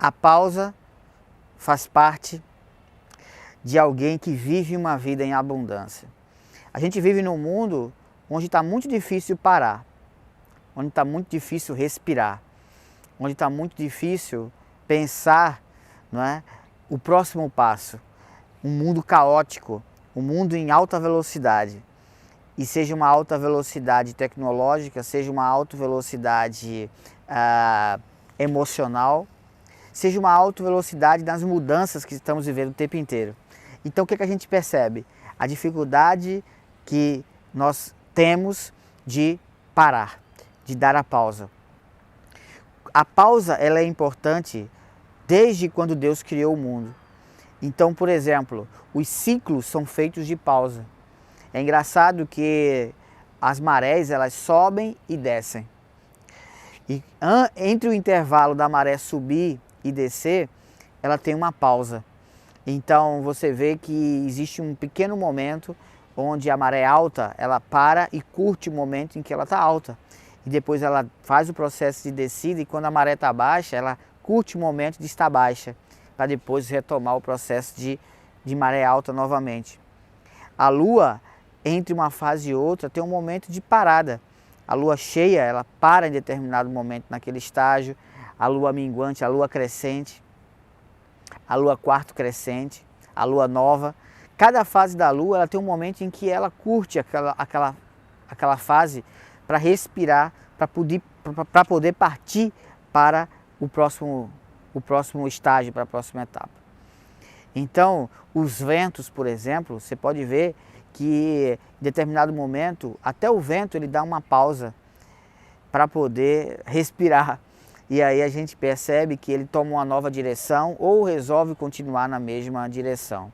A pausa faz parte de alguém que vive uma vida em abundância. A gente vive num mundo onde está muito difícil parar, onde está muito difícil respirar, onde está muito difícil pensar, não é, o próximo passo. Um mundo caótico, um mundo em alta velocidade. E seja uma alta velocidade tecnológica, seja uma alta velocidade emocional, seja uma alta velocidade nas mudanças que estamos vivendo o tempo inteiro. Então o que a gente percebe? A dificuldade que nós temos de parar, de dar a pausa. A pausa ela é importante desde quando Deus criou o mundo. Então, por exemplo, os ciclos são feitos de pausa. É engraçado que as marés elas sobem e descem. E entre o intervalo da maré subir e descer, ela tem uma pausa. Então você vê que existe um pequeno momento onde a maré alta ela para e curte o momento em que ela está alta. E depois ela faz o processo de descida e quando a maré está baixa, ela curte o momento de estar baixa, para depois retomar o processo de maré alta novamente. A lua, entre uma fase e outra, tem um momento de parada. A lua cheia, ela para em determinado momento naquele estágio, a lua minguante, a lua crescente, a lua quarto crescente, a lua nova. Cada fase da lua ela tem um momento em que ela curte aquela fase para respirar, para poder partir para o próximo estágio, para a próxima etapa. Então, os ventos, por exemplo, você pode ver que em determinado momento, até o vento ele dá uma pausa para poder respirar. E aí a gente percebe que ele toma uma nova direção ou resolve continuar na mesma direção.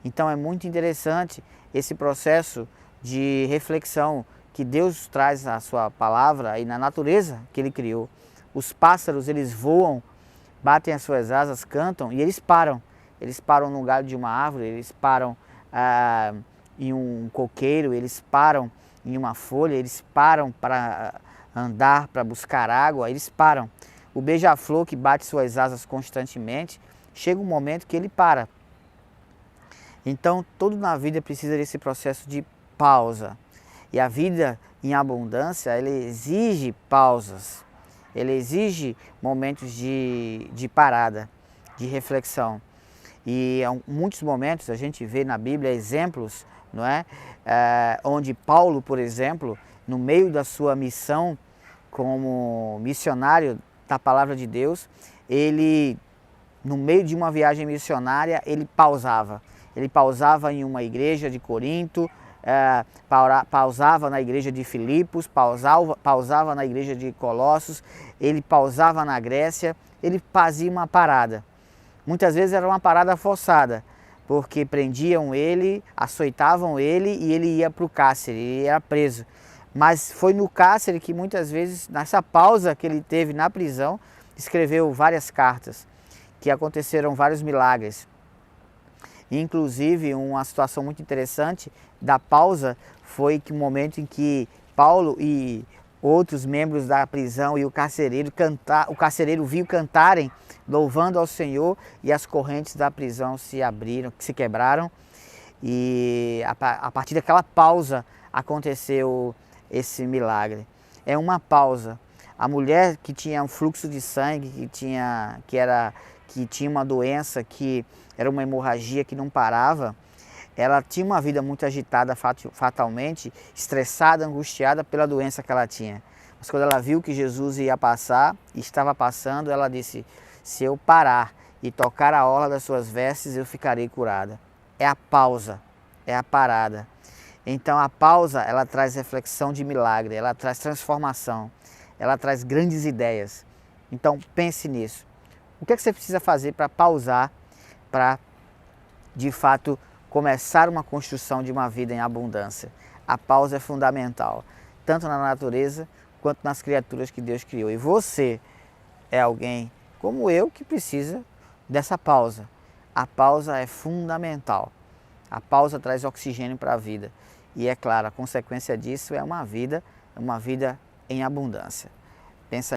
Então é muito interessante esse processo de reflexão que Deus traz na sua palavra e na natureza que Ele criou. Os pássaros eles voam, batem as suas asas, cantam e eles param. Eles param no galho de uma árvore, eles param em um coqueiro, eles param em uma folha, eles param para andar, para buscar água, eles param. O beija-flor que bate suas asas constantemente, chega um momento que ele para. Então, tudo na vida precisa desse processo de pausa. E a vida em abundância, ela exige pausas, ela exige momentos de parada, de reflexão. E em muitos momentos a gente vê na Bíblia exemplos, não é? Onde Paulo, por exemplo, no meio da sua missão como missionário da palavra de Deus, ele, no meio de uma viagem missionária, ele pausava. Ele pausava em uma igreja de Corinto, pausava na igreja de Filipos, pausava na igreja de Colossos, ele pausava na Grécia, ele fazia uma parada. Muitas vezes era uma parada forçada, porque prendiam ele, açoitavam ele e ele ia para o cárcere, ele era preso. Mas foi no cárcere que muitas vezes, nessa pausa que ele teve na prisão, escreveu várias cartas, que aconteceram vários milagres. Inclusive, uma situação muito interessante da pausa foi que o momento em que Paulo e outros membros da prisão e o carcereiro viu cantarem, louvando ao Senhor, e as correntes da prisão se abriram, se quebraram, e a partir daquela pausa aconteceu esse milagre. É uma pausa. A mulher que tinha um fluxo de sangue, que tinha uma doença, que era uma hemorragia que não parava, ela tinha uma vida muito agitada fatalmente, estressada, angustiada pela doença que ela tinha. Mas quando ela viu que Jesus ia passar, e estava passando, ela disse: se eu parar e tocar a orla das suas vestes, eu ficarei curada. É a pausa, é a parada. Então a pausa, ela traz reflexão de milagre, ela traz transformação, ela traz grandes ideias. Então pense nisso. O que é que você precisa fazer para pausar, para de fato começar uma construção de uma vida em abundância? A pausa é fundamental, tanto na natureza quanto nas criaturas que Deus criou. E você é alguém como eu que precisa dessa pausa. A pausa é fundamental. A pausa traz oxigênio para a vida. E é claro, a consequência disso é uma vida em abundância. Pensa